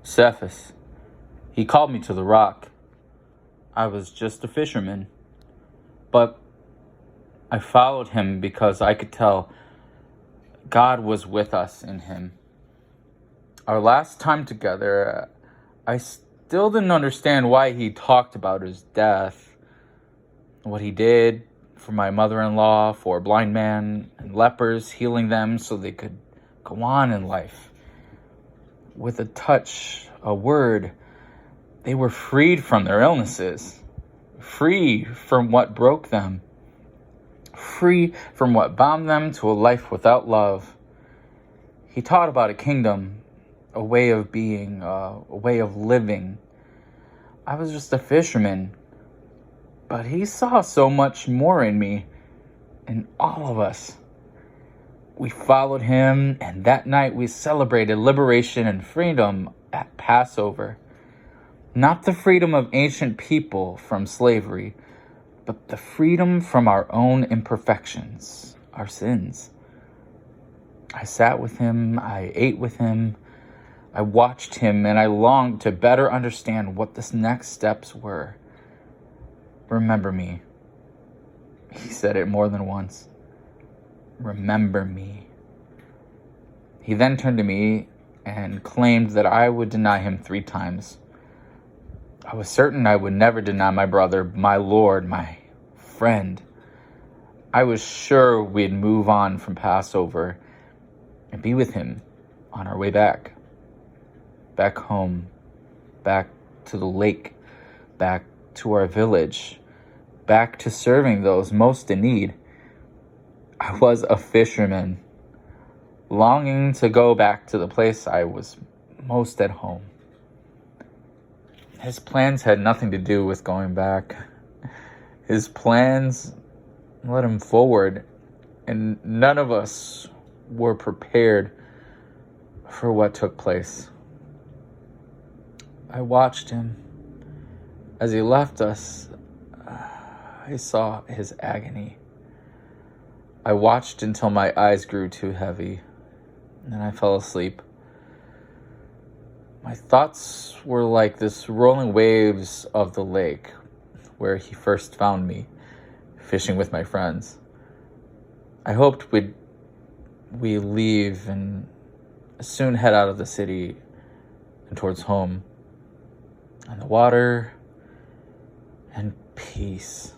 Cephas. He called me to the rock. I was just a fisherman, but I followed him because I could tell God was with us in him. Our last time together, I still didn't understand why he talked about his death, what he did for my mother-in-law, for a blind man and lepers, healing them so they could go on in life. With a touch, a word, they were freed from their illnesses, free from what broke them, free from what bound them to a life without love. He taught about a kingdom, a way of being, a way of living. I was just a fisherman, but he saw so much more in me, in all of us. We followed him, and that night we celebrated liberation and freedom at Passover. Not the freedom of ancient people from slavery, but the freedom from our own imperfections, our sins. I sat with him, I ate with him, I watched him, and I longed to better understand what the next steps were. Remember me. He said it more than once. Remember me. He then turned to me and claimed that I would deny him 3 times. I was certain I would never deny my brother, my Lord, my friend. I was sure we'd move on from Passover and be with him on our way back. Back home, back to the lake, back to our village, back to serving those most in need. I was a fisherman, longing to go back to the place I was most at home. His plans had nothing to do with going back. His plans led him forward, and none of us were prepared for what took place. I watched him. As he left us, I saw his agony. I watched until my eyes grew too heavy, and I fell asleep. My thoughts were like this rolling waves of the lake where he first found me, fishing with my friends. I hoped we leave and soon head out of the city and towards home, and the water and peace.